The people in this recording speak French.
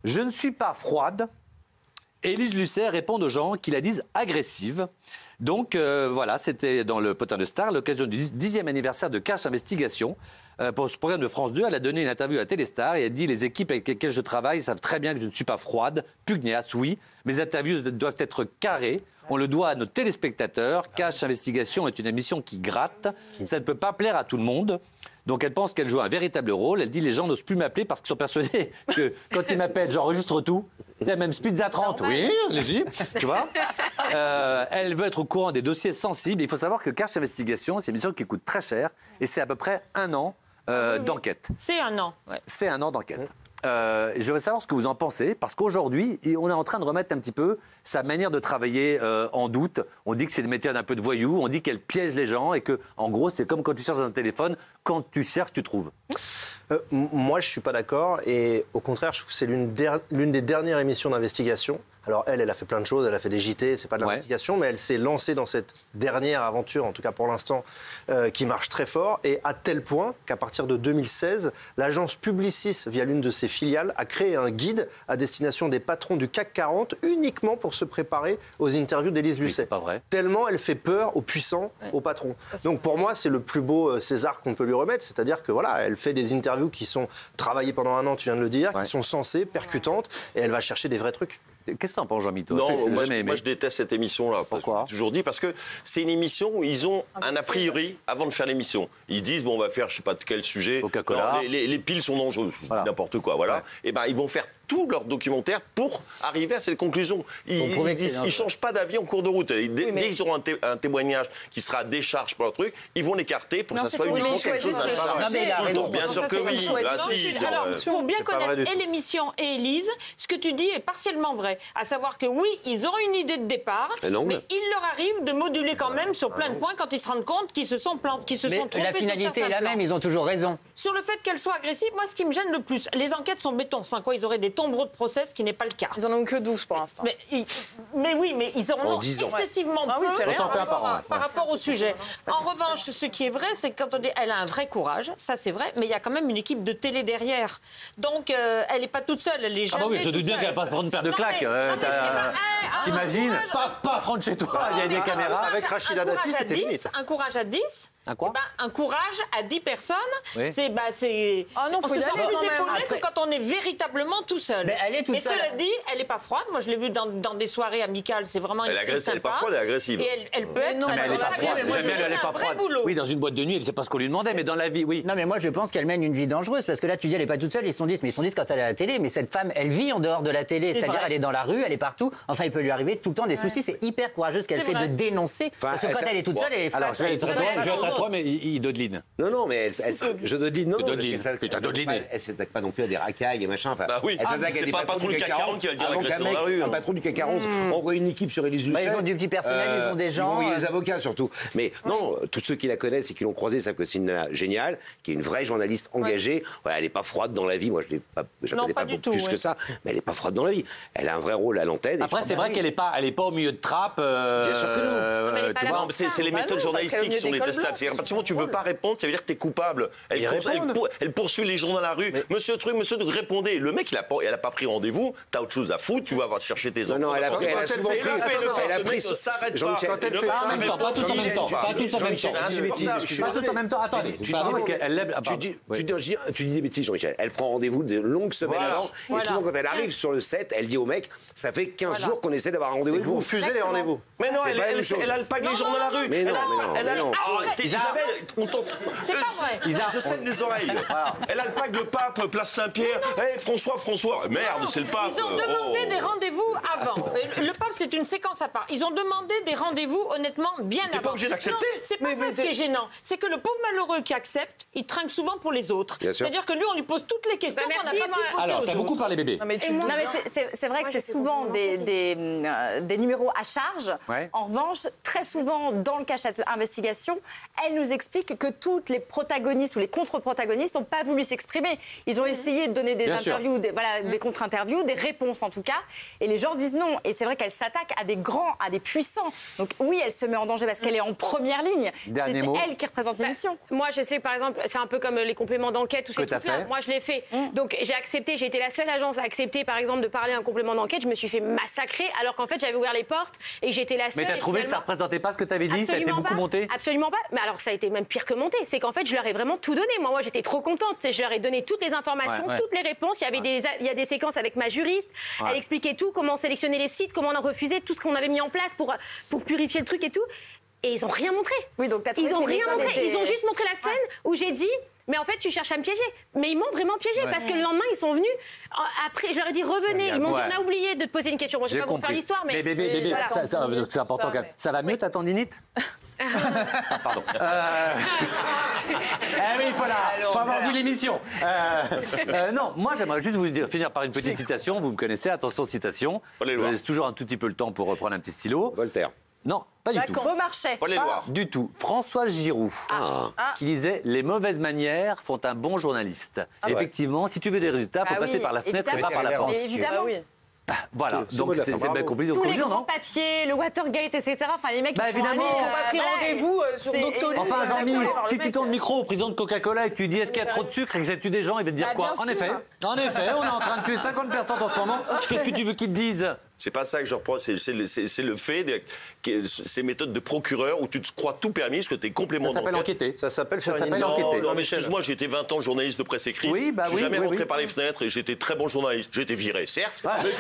Je ne suis pas froide. Élise Lucet répond aux gens qui la disent agressive. Donc voilà, c'était dans le Potin de Star, à l'occasion du 10e anniversaire de Cash Investigation. Pour ce programme de France 2, elle a donné une interview à Téléstar et elle dit « Les équipes avec lesquelles je travaille savent très bien que je ne suis pas froide, pugnace, oui. Mes interviews doivent être carrées. On le doit à nos téléspectateurs. Cash Investigation est une émission qui gratte. Ça ne peut pas plaire à tout le monde. » Donc elle pense qu'elle joue un véritable rôle. Elle dit les gens n'osent plus m'appeler parce qu'ils sont persuadés que quand ils m'appellent, j'enregistre tout. Même Spizza 30, oui, allez-y, tu vois. Elle veut être au courant des dossiers sensibles. Il faut savoir que Cash Investigation, c'est une émission qui coûte très cher et c'est à peu près 1 an d'enquête. C'est 1 an. Ouais. C'est 1 an d'enquête. Je veux savoir ce que vous en pensez, parce qu'aujourd'hui, on est en train de remettre un petit peu sa manière de travailler en doute. On dit que c'est une méthode un peu de voyou, on dit qu'elle piège les gens et que, en gros, c'est comme quand tu cherches un téléphone, quand tu cherches, tu trouves. Moi, je ne suis pas d'accord et au contraire, je trouve que c'est l'une des dernières émissions d'investigation. Alors elle a fait plein de choses, elle a fait des JT, c'est pas de l'investigation, mais elle s'est lancée dans cette dernière aventure, en tout cas pour l'instant, qui marche très fort, et à tel point qu'à partir de 2016, l'agence Publicis, via l'une de ses filiales, a créé un guide à destination des patrons du CAC 40, uniquement pour se préparer aux interviews d'Élise Lucet. C'est pas vrai. Tellement elle fait peur aux puissants, aux patrons. Donc pour moi, c'est le plus beau César qu'on peut lui remettre, c'est-à-dire que voilà, elle fait des interviews qui sont travaillées pendant 1 an, tu viens de le dire, qui sont sensées, percutantes, et elle va chercher des vrais trucs. Qu'est-ce que t'en penses, Jean-Mito? Non, moi je déteste cette émission-là. Pourquoi? J'ai toujours dit, parce que c'est une émission où ils ont un a priori avant de faire l'émission. Ils se disent, bon, on va faire je sais pas de quel sujet. Coca-Cola. Les piles sont dangereuses, voilà. N'importe quoi, voilà. Et ben ils vont faire tout leur documentaire pour arriver à cette conclusion. Ils changent pas d'avis en cours de route. Dès qu'ils auront un témoignage qui sera à décharge pour leur truc, ils vont l'écarter pour que ça soit uniquement quelque chose à charge. Bien sûr que oui. Alors, pour bien connaître et l'émission et Élise, ce que tu dis est partiellement vrai. À savoir que oui, ils auront une idée de départ, mais il leur arrive de moduler quand même sur plein de points quand ils se rendent compte qu'ils se sont trompés. La finalité est la même, ils ont toujours raison. Sur le fait qu'elle soit agressive, moi, ce qui me gêne le plus, les enquêtes sont béton, sans quoi ils auraient des tombereaux de procès, ce qui n'est pas le cas. Ils en ont que 12 pour l'instant. Mais oui, mais ils en ont excessivement peu par rapport au sujet. En revanche, ce qui est vrai, c'est que quand on dit elle a un vrai courage, ça c'est vrai, mais il y a quand même une équipe de télé derrière. Donc elle n'est pas toute seule, elle est jamais. Ah bah oui, je doute bien qu'elle va pas se prendre une paire de claques. T'imagines, paf, rentre chez toi, il y a des caméras. Avec Rachida Dati, c'était limite. Un courage à 10. Un quoi? Un courage à 10 personnes, non, on se sent plus épaulé que quand on est véritablement tout seul. Mais elle est toute seule. Cela dit, elle n'est pas froide. Moi, je l'ai vue dans des soirées amicales. C'est vraiment une fille sympa. Elle n'est pas froide, elle est agressive. Et elle peut être. Mais elle n'est pas froide. Elle n'est pas froide. Oui, dans une boîte de nuit, elle ne sait pas ce qu'on lui demandait, mais dans la vie, oui. Non, mais moi, je pense qu'elle mène une vie dangereuse. Parce que là, tu dis, elle n'est pas toute seule, ils sont 10. Mais ils sont 10 quand elle est à la télé. Mais cette femme, elle vit en dehors de la télé. C'est-à-dire, elle est dans la rue, elle est partout. Enfin, il peut lui arriver tout le temps des soucis. C'est hyper courageux ce qu'elle fait de dénoncer. Parce que quand elle est toute seule, elle est face. Alors, je vais à toi, mais il dodeline. Non, mais je dodeline, non. Putain, dodeliné. Elle s'attaque pas non plus à des racailles et machin. Bah oui, elle s'attaque à des patrons du CAC 40 qui va dire agresser dans la rue. Un patron du CAC 40 envoie une équipe sur Élise Lucet. Ils ont du petit personnel, ils ont des gens. Ils ont les avocats surtout. Mais non, tous ceux qui la connaissent et qui l'ont croisée savent que c'est une nana géniale, qui est une vraie journaliste engagée. Voilà, elle n'est pas froide dans la vie. Moi, je ne connais pas beaucoup plus que ça, mais elle n'est pas froide dans la vie. Elle a un vrai rôle à l'antenne. Après, c'est vrai qu'elle n'est pas au milieu de trappe. Bien sûr que non. Tu vois, c'est les méthodes journalistiques qui sont détestables. À partir du moment où tu ne veux pas répondre, ça veut dire que tu es coupable. Elle poursuit les gens dans la rue. Monsieur Truc, répondez. Le mec, il n'a pas pris rendez-vous. T'as autre chose à foutre. Tu vas chercher tes enfants. Non, elle a souvent pris. Elle a pris. Jean-Michel, pas tous en même temps. Pas tous en même temps. Pas tous en même temps. Attendez. Pardon, parce qu'elle lève. Tu dis des bêtises, Jean-Michel. Elle prend rendez-vous de longues semaines avant. Et souvent, quand elle arrive sur le set, elle dit au mec, ça fait 15 jours qu'on essaie d'avoir un rendez-vous avec vous. Vous fusez les rendez-vous. Mais non, elle alpague les gens dans la rue. Mais non. Isabelle, on t'entend. C'est pas vrai. Je saigne des oreilles. Elle alpague le pape, place Saint-Pierre. Hey, François. Merde, c'est le pape. Ils ont demandé des rendez-vous avant. Le pape, c'est une séquence à part. Ils ont demandé des rendez-vous, honnêtement, bien avant. T'es pas obligé d'accepter. Non, c'est pas ça ce qui est gênant. C'est que le pauvre malheureux qui accepte, il trinque souvent pour les autres. C'est-à-dire que lui, on lui pose toutes les questions qu'on n'a pas pu poser aux autres. Alors, t'as beaucoup parlé bébé. Non, mais c'est vrai que c'est souvent des numéros à charge. En revanche, très souvent, dans le Cash Investigation, elle nous explique que toutes les protagonistes ou les contre-protagonistes n'ont pas voulu s'exprimer. Ils ont essayé de donner des interviews, des contre-interviews, des réponses en tout cas, et les gens disent non. Et c'est vrai qu'elle s'attaque à des grands, à des puissants. Donc oui, elle se met en danger parce qu'elle est en première ligne. C'est elle qui représente l'émission. Moi, je sais que par exemple, c'est un peu comme les compléments d'enquête, tout ces trucs-là. Moi, je l'ai fait. Donc j'ai accepté, j'ai été la seule agence à accepter par exemple de parler à un complément d'enquête. Je me suis fait massacrer alors qu'en fait j'avais ouvert les portes et j'étais la seule. Mais t'as trouvé que ça représentait pas ce que t'avais dit? Ça a été beaucoup monté? Absolument pas. Mais alors ça a été même pire que monté. C'est qu'en fait je leur ai vraiment tout donné. Moi j'étais trop contente. Je leur ai donné toutes les informations, toutes les réponses. Il y a des séquences avec ma juriste. Elle expliquait tout, comment sélectionner les sites, comment en refuser, tout ce qu'on avait mis en place pour purifier le truc et tout. Et ils ont rien montré. Oui, donc ils ont rien montré. Ils ont juste montré la scène où j'ai dit. Mais en fait, tu cherches à me piéger. Mais ils m'ont vraiment piégé parce que le lendemain, ils sont venus. Après, je leur ai dit revenez. Ils m'ont dit on a oublié de te poser une question. Moi, je ne vais pas vous faire l'histoire, mais. Voilà. C'est important quand même. Ça va mieux ta tendinite? Pardon. Oui, il faut avoir vu l'émission. Non, moi j'aimerais juste vous finir par une petite citation. Vous me connaissez, attention citation. Je laisse toujours un tout petit peu le temps pour reprendre un petit stylo. Voltaire. Non, pas du tout. Beaumarchais. Du tout. François Giroud, qui disait « Les mauvaises manières font un bon journaliste ». Effectivement, si tu veux des résultats, il faut passer par la fenêtre et pas par la porte. Évidemment. Voilà, donc c'est bien compris. Tous les grands papiers, le Watergate, etc. Enfin, les mecs qui sont allés... Ils n'ont pas pris rendez-vous sur Doctolib. Enfin, Jean-Mi, si tu tournes le micro au président de Coca-Cola et que tu dis est-ce qu'il y a trop de sucre et que ça tue des gens, il va te dire quoi? En effet, on est en train de tuer 50 personnes en ce moment. Qu'est-ce que tu veux qu'ils te disent? C'est pas ça que je reprends, c'est le fait ces méthodes de procureur où tu te crois tout permis parce que tu es complément d'enquête. Ça s'appelle enquêter. Ça s'appelle enquêter. Non, mais excuse-moi, j'ai été 20 ans journaliste de presse écrite. Oui, bah je suis jamais rentré par les fenêtres et j'étais très bon journaliste. J'ai été viré, certes. Mais je